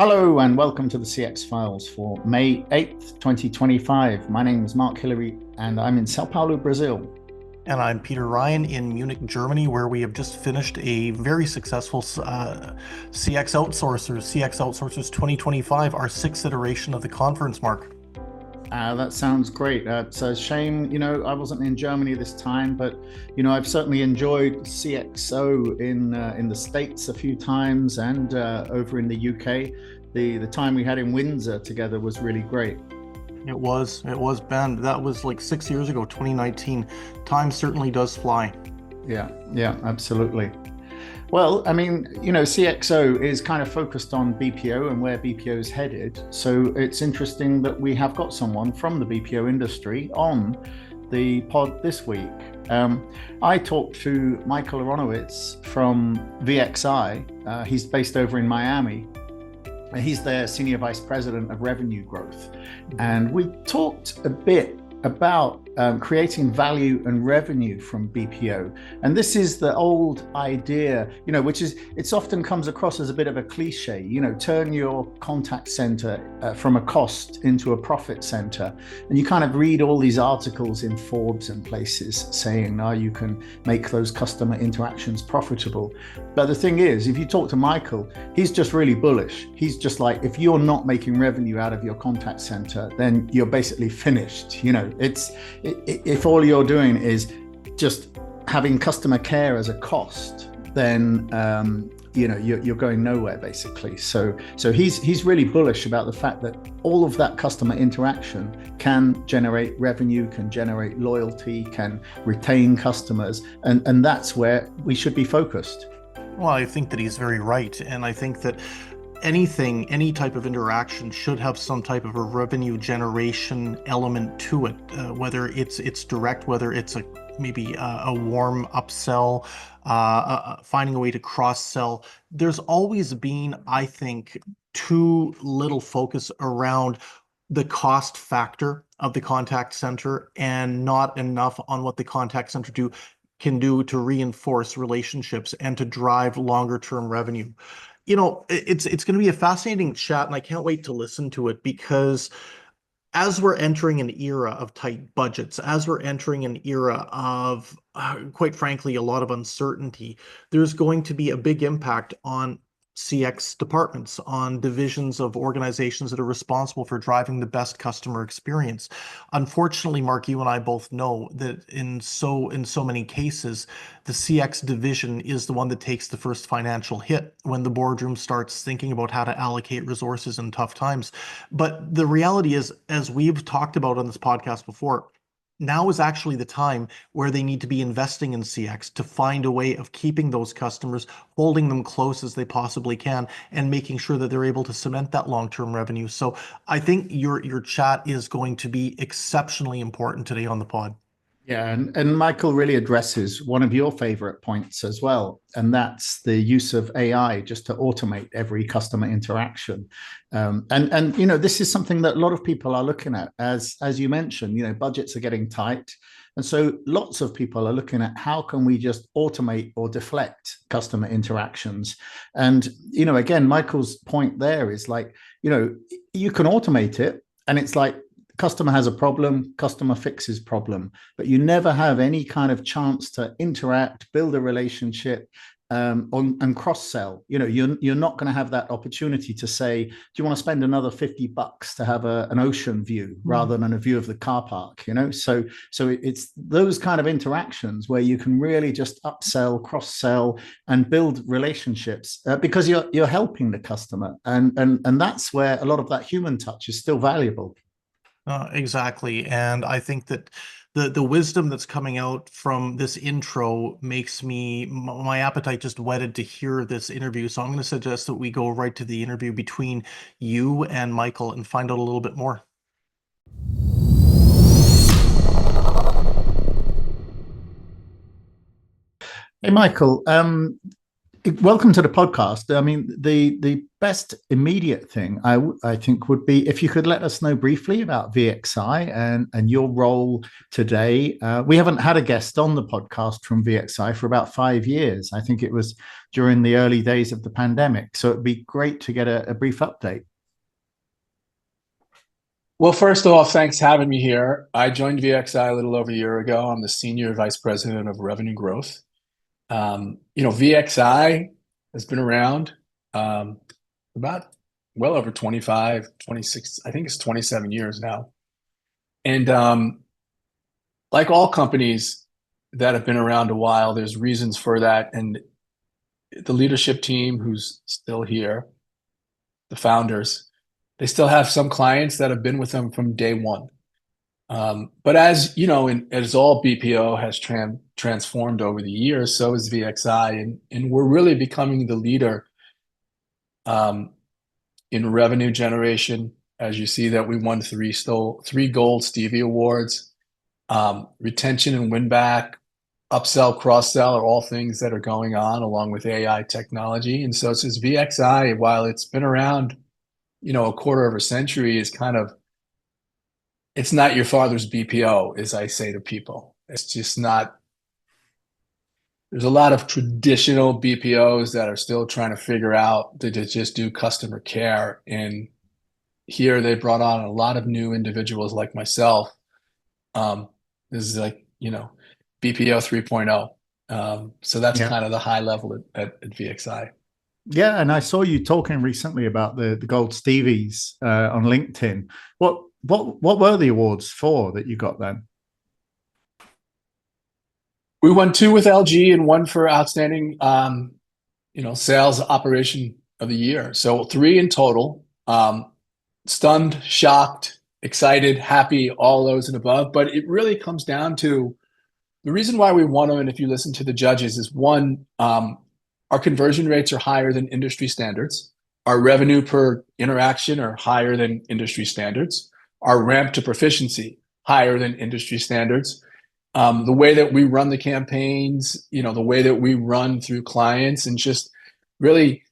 Hello and welcome to the CX Files for May 8th, 2025. My name is Mark Hillary and I'm in Sao Paulo, Brazil. And I'm Peter Ryan in Munich, Germany, where we have just finished a very successful CX Outsourcers 2025, our sixth iteration of the conference, Mark. That sounds great. It's a shame, I wasn't in Germany this time, but I've certainly enjoyed CXO in the States a few times and over in the UK. The time we had in Windsor together was really great. It was, Ben. That was like 6 years ago, 2019. Time certainly does fly. Yeah, absolutely. Well, I mean, CXO is kind of focused on BPO and where BPO is headed. So it's interesting that we have got someone from the BPO industry on the pod this week. I talked to Michael Aronowitz from VXI. He's based over in Miami. He's their Senior Vice President of Revenue Growth. And we talked a bit about creating value and revenue from BPO. And this is the old idea, which is, it's often comes across as a bit of a cliche, turn your contact center from a cost into a profit center. And you kind of read all these articles in Forbes and places saying, now you can make those customer interactions profitable. But the thing is, if you talk to Michael, he's just really bullish. He's just like, if you're not making revenue out of your contact center, then you're basically finished. If all you're doing is just having customer care as a cost, then you're going nowhere basically. So he's really bullish about the fact that all of that customer interaction can generate revenue, can generate loyalty, can retain customers, and that's where we should be focused. Well, I think that he's very right. And I think that any type of interaction should have some type of a revenue generation element to it, whether it's direct, whether it's maybe a warm upsell, finding a way to cross sell. There's always been, I think, too little focus around the cost factor of the contact center and not enough on what the contact center can do to reinforce relationships and to drive longer term revenue. It's going to be a fascinating chat, and I can't wait to listen to it because as we're entering an era of tight budgets, as we're entering an era of, quite frankly, a lot of uncertainty, there's going to be a big impact on CX departments, on divisions of organizations that are responsible for driving the best customer experience. Unfortunately, Mark, you and I both know that in so many cases, the CX division is the one that takes the first financial hit when the boardroom starts thinking about how to allocate resources in tough times. But the reality is, as we've talked about on this podcast before, now is actually the time where they need to be investing in CX to find a way of keeping those customers, holding them close as they possibly can, and making sure that they're able to cement that long-term revenue. So I think your chat is going to be exceptionally important today on the pod. Yeah, and Michael really addresses one of your favorite points as well, and that's the use of AI just to automate every customer interaction. And this is something that a lot of people are looking at, as you mentioned. Budgets are getting tight, and so lots of people are looking at how can we just automate or deflect customer interactions. And again, Michael's point there is like, you can automate it, and it's like, customer has a problem, customer fixes problem, but you never have any kind of chance to interact, build a relationship, and cross sell. You're not going to have that opportunity to say, do you want to spend another $50 to have an ocean view rather than a view of the car park? So it's those kind of interactions where you can really just upsell, cross sell, and build relationships because you're helping the customer, and that's where a lot of that human touch is still valuable. Exactly. And I think that the wisdom that's coming out from this intro makes my appetite just whetted to hear this interview. So I'm going to suggest that we go right to the interview between you and Michael and find out a little bit more. Hey, Michael, Welcome to the podcast. I mean, the best immediate thing I think would be if you could let us know briefly about VXI and your role today. We haven't had a guest on the podcast from VXI for about 5 years. I think it was during the early days of the pandemic. So it'd be great to get a brief update. Well, first off, thanks for having me here. I joined VXI a little over a year ago. I'm the Senior Vice President of Revenue Growth. VXI has been around about well over 25, 26, I think it's 27 years now. And like all companies that have been around a while, there's reasons for that. And the leadership team who's still here, the founders, they still have some clients that have been with them from day one. But as you know, as all BPO has transformed over the years, so is VXI, and we're really becoming the leader in revenue generation. As you see that we won three gold Stevie awards. Retention and win back, upsell, cross-sell are all things that are going on along with AI technology. And so it says VXI, while it's been around, a quarter of a century, is kind of, it's not your father's BPO, as I say to people. It's just not. There's a lot of traditional BPOs that are still trying to figure out to just do customer care. And here they brought on a lot of new individuals like myself. This is like, BPO 3.0. So that's kind of the high level at VXI. Yeah, and I saw you talking recently about the Gold Stevies on LinkedIn. What were the awards for that you got then? We won two with LG and one for outstanding, sales operation of the year. So three in total. Stunned, shocked, excited, happy, all those and above. But it really comes down to the reason why we won them. And if you listen to the judges, is one, our conversion rates are higher than industry standards. Our revenue per interaction are higher than industry standards. Our ramp to proficiency higher than industry standards. The way that we run the campaigns, the way that we run through clients, and just really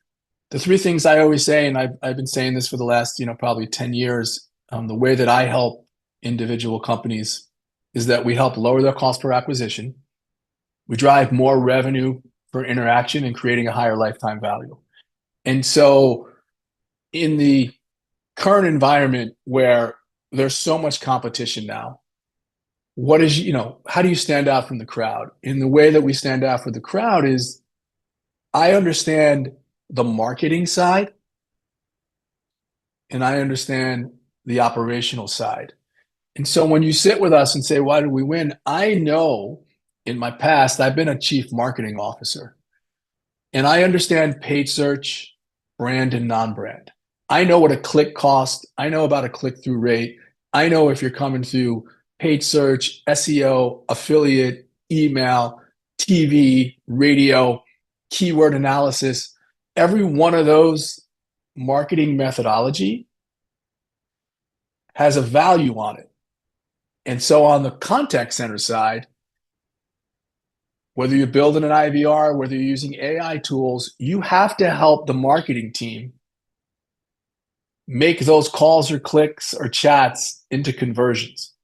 the three things I always say, and I've been saying this for the last, probably 10 years, the way that I help individual companies is that we help lower their cost per acquisition. We drive more revenue per interaction and creating a higher lifetime value. And so in the current environment where there's so much competition now, how do you stand out from the crowd? And the way that we stand out from the crowd is I understand the marketing side and I understand the operational side. And so when you sit with us and say, why did we win? I know in my past, I've been a chief marketing officer and I understand paid search, brand and non-brand. I know what a click costs. I know about a click-through rate. I know if you're coming through paid search, SEO, affiliate, email, TV, radio, keyword analysis. Every one of those marketing methodology has a value on it. And so on the contact center side, whether you're building an IVR, whether you're using AI tools, you have to help the marketing team make those calls or clicks or chats into conversions.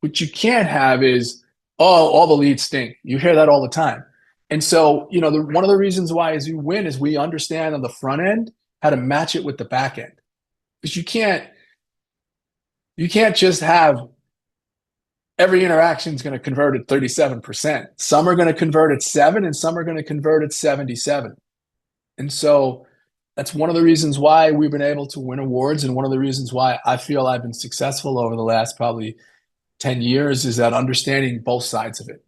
What you can't have is, all the leads stink. You hear that all the time. And so, one of the reasons why is you win is we understand on the front end how to match it with the back end. Because you can't just have every interaction is going to convert at 37%. Some are going to convert at 7 and some are going to convert at 77. And so that's one of the reasons why we've been able to win awards. And one of the reasons why I feel I've been successful over the last probably 10 years is that understanding both sides of it.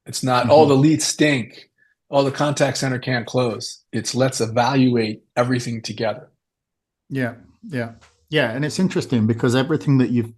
It's not, the leads stink. The contact center can't close. It's let's evaluate everything together. Yeah. And it's interesting because everything that you've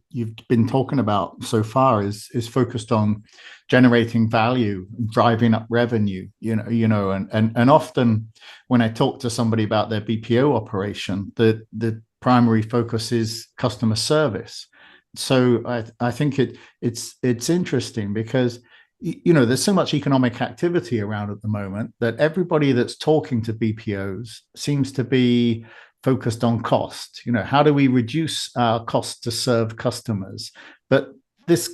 been talking about so far is focused on generating value, driving up revenue, and often when I talk to somebody about their BPO operation, the primary focus is customer service. So I think it's interesting because there's so much economic activity around at the moment that everybody that's talking to BPOs seems to be focused on cost. How do we reduce our cost to serve customers? But this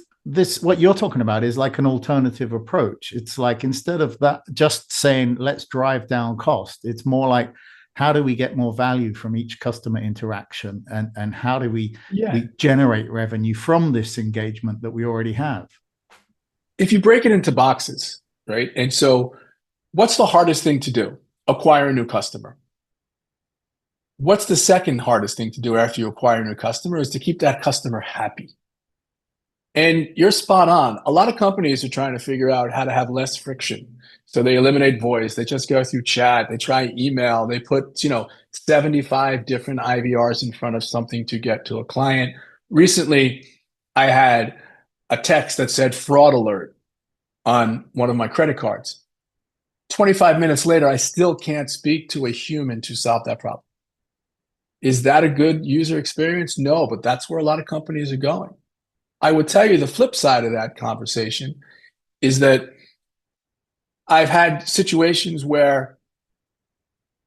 what you're talking about is like an alternative approach. It's like, instead of that, just saying let's drive down cost, it's more like, how do we get more value from each customer interaction, and how do we generate revenue from this engagement that we already have? If you break it into boxes, right? And so what's the hardest thing to do? Acquire a new customer. What's the second hardest thing to do after you acquire a new customer? Is to keep that customer happy. And you're spot on. A lot of companies are trying to figure out how to have less friction. So they eliminate voice. They just go through chat. They try email. They put, 75 different IVRs in front of something to get to a client. Recently, I had a text that said fraud alert on one of my credit cards. 25 minutes later, I still can't speak to a human to solve that problem. Is that a good user experience? No, but that's where a lot of companies are going. I would tell you the flip side of that conversation is that I've had situations where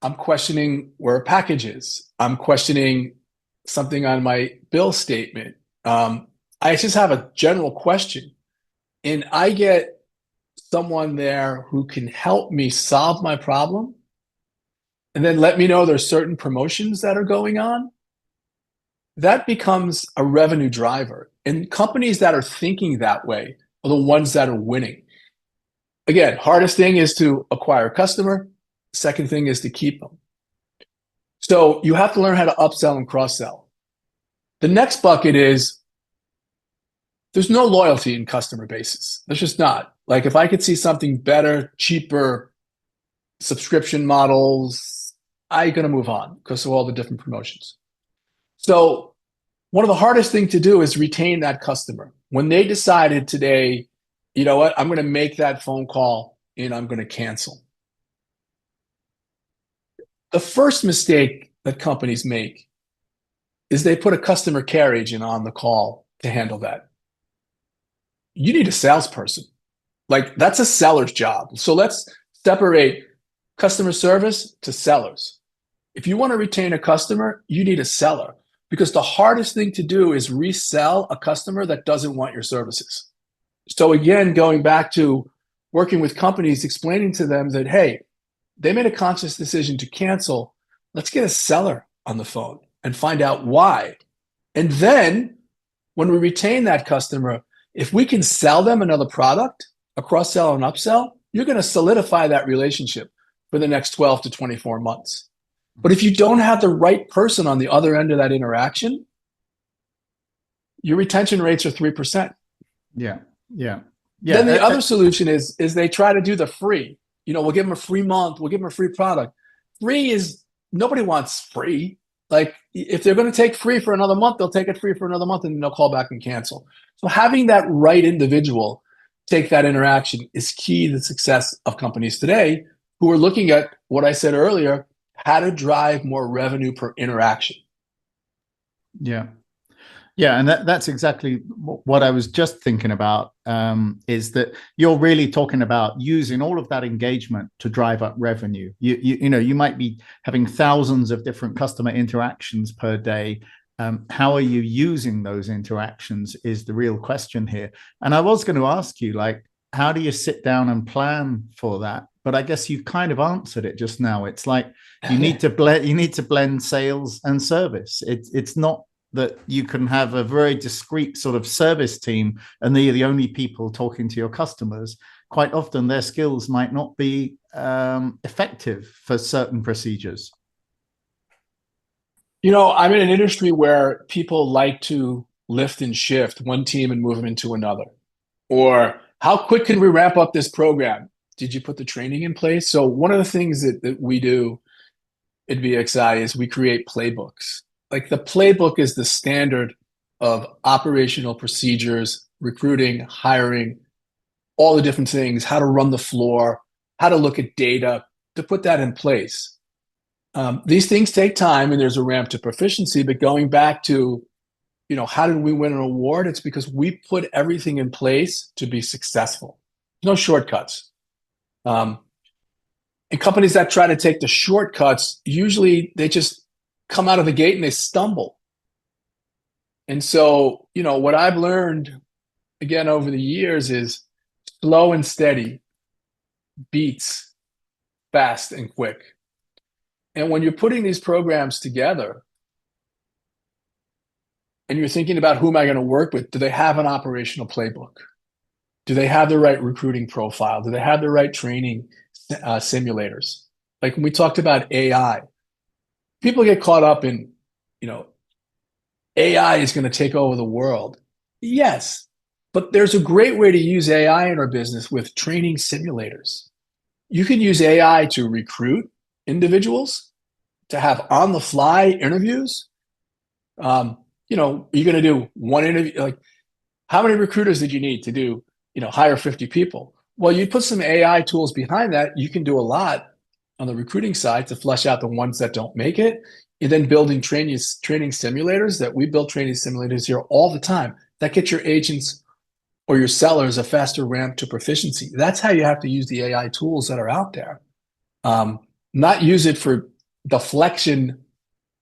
I'm questioning where a package is. I'm questioning something on my bill statement. I just have a general question, and I get someone there who can help me solve my problem, and then let me know there's certain promotions that are going on. That becomes a revenue driver. And companies that are thinking that way are the ones that are winning. Again, hardest thing is to acquire a customer. Second thing is to keep them. So you have to learn how to upsell and cross-sell. The next bucket is, there's no loyalty in customer bases. There's just not. Like, if I could see something better, cheaper, subscription models, I'm going to move on because of all the different promotions. So one of the hardest things to do is retain that customer. When they decided today, you know what, I'm going to make that phone call and I'm going to cancel. The first mistake that companies make is they put a customer care agent on the call to handle that. You need a salesperson. Like, that's a seller's job. So let's separate customer service to sellers. If you want to retain a customer, you need a seller, because the hardest thing to do is resell a customer that doesn't want your services. So again, going back to working with companies, explaining to them that, hey, they made a conscious decision to cancel. Let's get a seller on the phone and find out why. And then when we retain that customer, if we can sell them another product, a cross-sell and upsell, you're going to solidify that relationship for the next 12 to 24 months. But if you don't have the right person on the other end of that interaction, your retention rates are 3%. Yeah. Then the other solution is they try to do the free. We'll give them a free month. We'll give them a free product. Free is, nobody wants free. Like, if they're going to take free for another month, they'll take it free for another month and then they'll call back and cancel. So having that right individual take that interaction is key to the success of companies today who are looking at what I said earlier, how to drive more revenue per interaction. Yeah, and that's exactly what I was just thinking about, is that you're really talking about using all of that engagement to drive up revenue. You might be having thousands of different customer interactions per day. How are you using those interactions is the real question here. And I was going to ask you, like, how do you sit down and plan for that? But I guess you kind of answered it just now. It's like you need to blend sales and service. It's not that you can have a very discrete sort of service team and they're the only people talking to your customers. Quite often their skills might not be effective for certain procedures. I'm in an industry where people like to lift and shift one team and move them into another. Or, how quick can we ramp up this program? Did you put the training in place? So one of the things that we do at VXI is we create playbooks. Like, the playbook is the standard of operational procedures, recruiting, hiring, all the different things, how to run the floor, how to look at data, to put that in place. These things take time and there's a ramp to proficiency, but going back to, how did we win an award? It's because we put everything in place to be successful. No shortcuts. And companies that try to take the shortcuts, usually they just come out of the gate and they stumble. And so, what I've learned again over the years is slow and steady beats fast and quick. And when you're putting these programs together and you're thinking about who am I going to work with, do they have an operational playbook? Do they have the right recruiting profile? Do they have the right training simulators? Like when we talked about AI, people get caught up in, AI is going to take over the world. Yes, but there's a great way to use AI in our business with training simulators. You can use AI to recruit individuals, to have on the fly interviews. You're going to do one interview. Like, how many recruiters did you need to do, hire 50 people? Well, you put some AI tools behind that, you can do a lot on the recruiting side to flesh out the ones that don't make it. And then building training simulators that we build training simulators here all the time that get your agents or your sellers a faster ramp to proficiency. That's how you have to use the AI tools that are out there. Not use it for deflection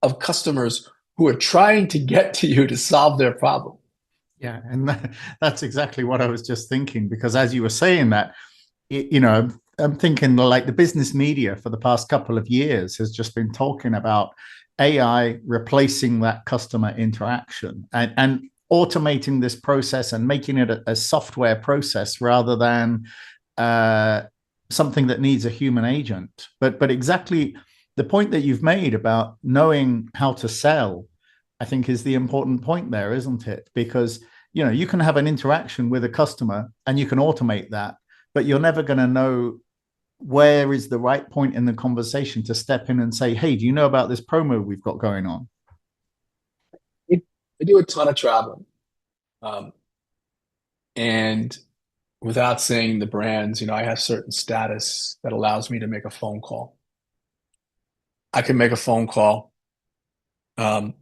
of customers who are trying to get to you to solve their problem. Yeah, and that's exactly what I was just thinking, because as you were saying that, I'm thinking like the business media for the past couple of years has just been talking about AI replacing that customer interaction and automating this process and making it a software process rather than something that needs a human agent. But exactly the point that you've made about knowing how to sell, I think is the important point there, isn't it? Because, you can have an interaction with a customer and you can automate that, but you're never going to know where is the right point in the conversation to step in and say, hey, do you know about this promo we've got going on? I do a ton of traveling. And without saying the brands, I have certain status that allows me to make a phone call. I can make a phone call. I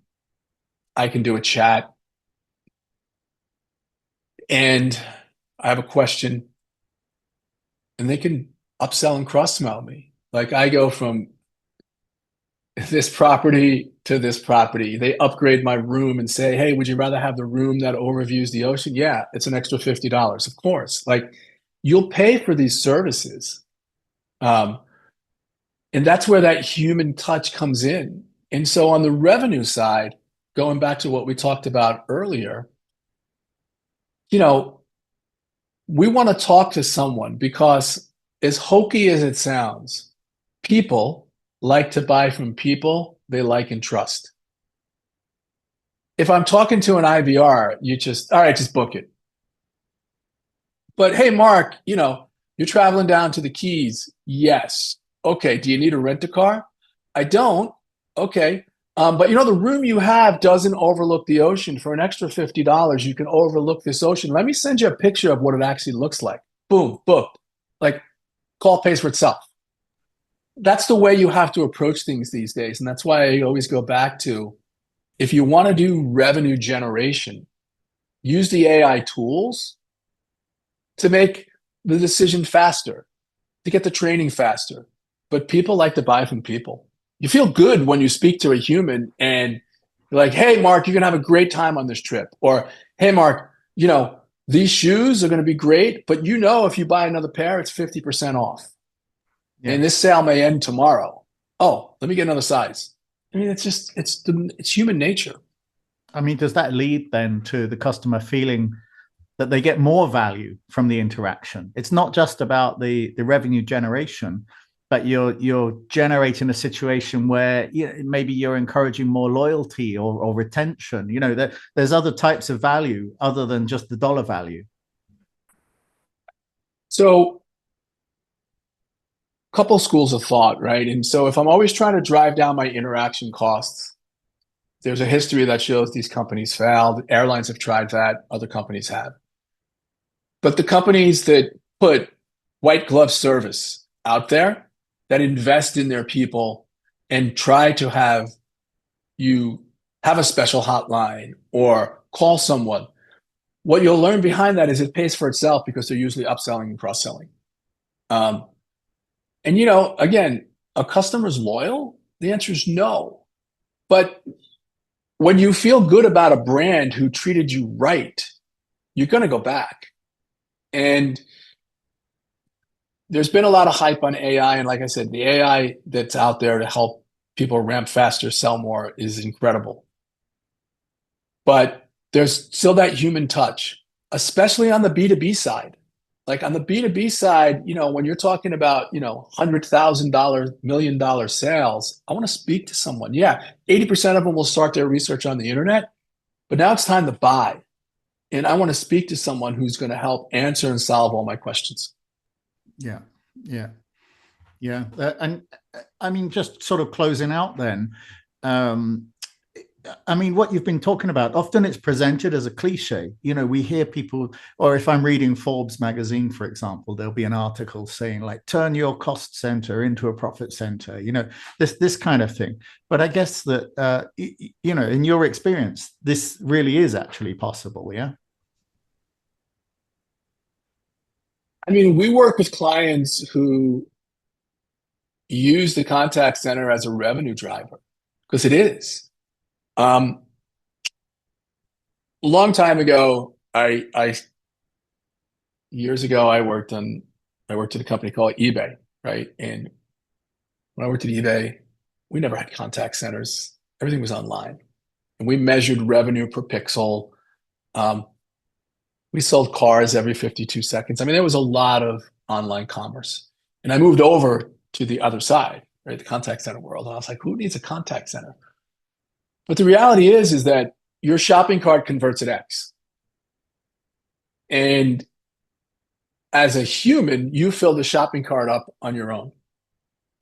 can do a chat. And I have a question. And they can upsell and cross-sell me. Like I go from this property to this property. They upgrade my room and say, hey, would you rather have the room that overviews the ocean? Yeah, it's an extra $50. Of course. Like you'll pay for these services. And that's where that human touch comes in. And so on the revenue side, going back to what we talked about earlier, we want to talk to someone because as hokey as it sounds, people like to buy from people they like and trust. If I'm talking to an IVR, all right, just book it. But hey, Mark, you're traveling down to the Keys. Yes. Okay. Do you need a rent-a-car? I don't. Okay. But the room you have doesn't overlook the ocean. For an extra $50, you can overlook this ocean. Let me send you a picture of what it actually looks like. Boom, booked. Like, call pays for itself. That's the way you have to approach things these days. And that's why I always go back to, if you want to do revenue generation, use the AI tools to make the decision faster, to get the training faster. But people like to buy from people. You feel good when you speak to a human and you're like, hey, Mark, you're going to have a great time on this trip. Or, hey, Mark, these shoes are going to be great, but if you buy another pair, it's 50% off. Yeah. And this sale may end tomorrow. Oh, let me get another size. I mean, it's human nature. I mean, does that lead then to the customer feeling that they get more value from the interaction? It's not just about the revenue generation, but you're generating a situation where maybe you're encouraging more loyalty or retention. There's other types of value other than just the dollar value. So, couple schools of thought, right? And so if I'm always trying to drive down my interaction costs, there's a history that shows these companies failed. Airlines have tried that. Other companies have. But the companies that put white glove service out there, that invest in their people and try to have you have a special hotline or call someone, what you'll learn behind that is it pays for itself because they're usually upselling and cross-selling. And again, a customer's loyal? The answer is no. But when you feel good about a brand who treated you right, you're going to go back. And there's been a lot of hype on AI. And like I said, the AI that's out there to help people ramp faster, sell more is incredible. But there's still that human touch, especially on the B2B side. Like on the B2B side, when you're talking about, $100,000, $1 million sales, I want to speak to someone. Yeah, 80% of them will start their research on the internet, but now it's time to buy. And I want to speak to someone who's going to help answer and solve all my questions. Yeah. And I mean, just sort of closing out then, I mean, what you've been talking about, often it's presented as a cliche. We hear people, or if I'm reading Forbes magazine, for example, there'll be an article saying like, turn your cost center into a profit center, this kind of thing. But I guess that, in your experience, this really is actually possible. Yeah. I mean, we work with clients who use the contact center as a revenue driver because it is. A long time ago, years ago, I worked at a company called eBay, right? And when I worked at eBay, we never had contact centers. Everything was online. And we measured revenue per pixel. We sold cars every 52 seconds. I mean, there was a lot of online commerce. And I moved over to the other side, right? The contact center world. And I was like, who needs a contact center? But the reality is that your shopping cart converts at X. And as a human, you fill the shopping cart up on your own.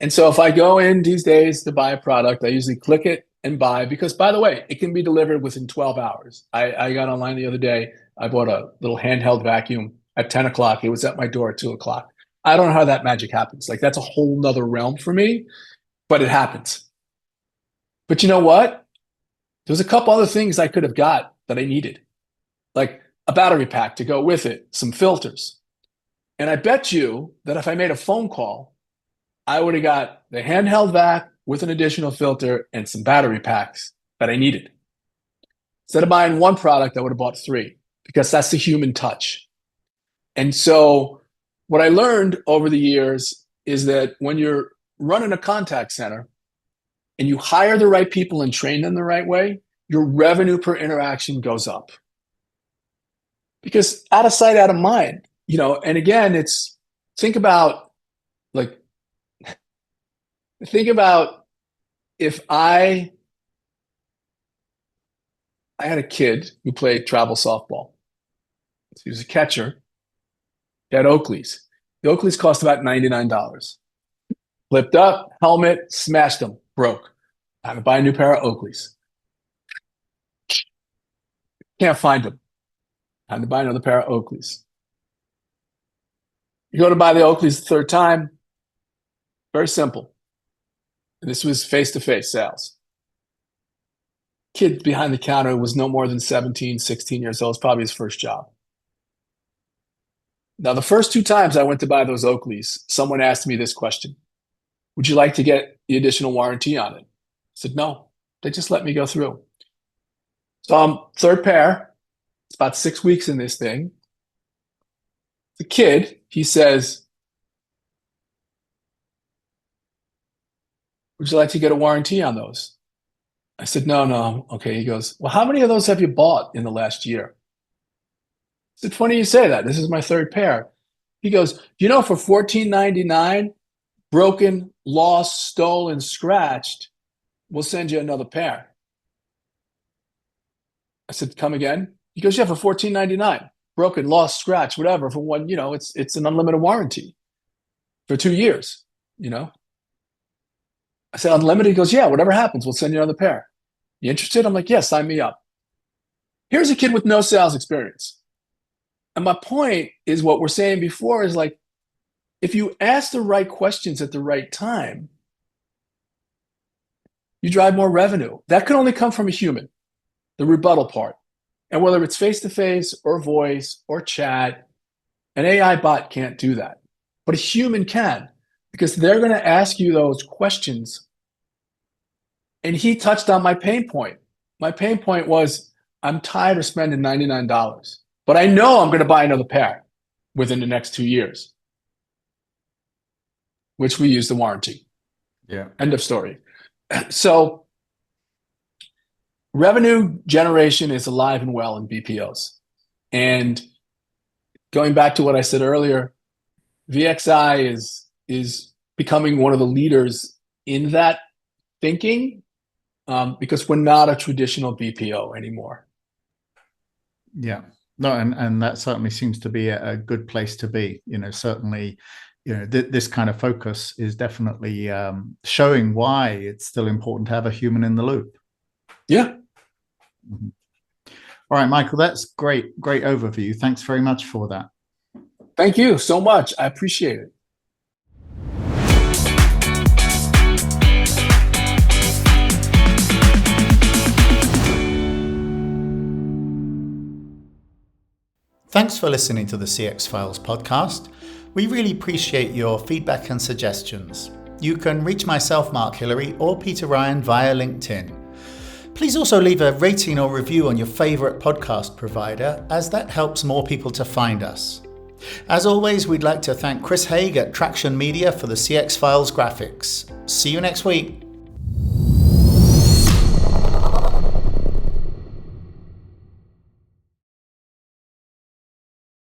And so if I go in these days to buy a product, I usually click it and buy, because by the way, it can be delivered within 12 hours. I got online the other day. I bought a little handheld vacuum at 10 o'clock. It was at my door at 2 o'clock. I don't know how that magic happens. Like, that's a whole nother realm for me, but it happens. But you know what? There's a couple other things I could have got that I needed, like a battery pack to go with it, some filters. And I bet you that if I made a phone call, I would have got the handheld vac with an additional filter and some battery packs that I needed. Instead of buying one product, I would have bought 3, because that's the human touch. And so what I learned over the years is that when you're running a contact center and you hire the right people and train them the right way, your revenue per interaction goes up. Because out of sight, out of mind, and again, think about if I had a kid who played travel softball. He was a catcher. He had Oakleys. The Oakleys cost about $99. Flipped up, helmet, smashed them, broke. I had to buy a new pair of Oakleys. Can't find them. I had to buy another pair of Oakleys. You go to buy the Oakleys the third time. Very simple. And this was face-to-face sales. Kid behind the counter was no more than 17, 16 years old. It's probably his first job. Now, the first 2 times I went to buy those Oakleys, someone asked me this question: would you like to get the additional warranty on it? I said, no. They just let me go through. So third pair, it's about 6 weeks in this thing. The kid, he says, would you like to get a warranty on those? I said, no. Okay. He goes, well, how many of those have you bought in the last year? I said, funny you say that. This is my third pair. He goes, for $14.99, broken, lost, stolen, scratched, we'll send you another pair. I said, come again? He goes, yeah, for $14.99, broken, lost, scratched, whatever, for one, it's an unlimited warranty for 2 years, I said, unlimited? He goes, yeah, whatever happens, we'll send you another pair. You interested? I'm like, yeah, sign me up. Here's a kid with no sales experience. And my point is, what we're saying before is, like, if you ask the right questions at the right time, you drive more revenue. That can only come from a human, the rebuttal part. And whether it's face-to-face or voice or chat, an AI bot can't do that. But a human can, because they're going to ask you those questions. And he touched on my pain point. My pain point was, I'm tired of spending $99, but I know I'm going to buy another pair within the next 2 years, which we use the warranty. Yeah. End of story. So revenue generation is alive and well in BPOs. And going back to what I said earlier, VXI is becoming one of the leaders in that thinking, because we're not a traditional BPO anymore. Yeah. No, and that certainly seems to be a good place to be. Certainly, this kind of focus is definitely showing why it's still important to have a human in the loop. Yeah. Mm-hmm. All right, Michael, that's great overview. Thanks very much for that. Thank you so much. I appreciate it. Thanks for listening to the CX Files podcast. We really appreciate your feedback and suggestions. You can reach myself, Mark Hillary, or Peter Ryan via LinkedIn. Please also leave a rating or review on your favorite podcast provider, as that helps more people to find us. As always, we'd like to thank Chris Haig at Traction Media for the CX Files graphics. See you next week.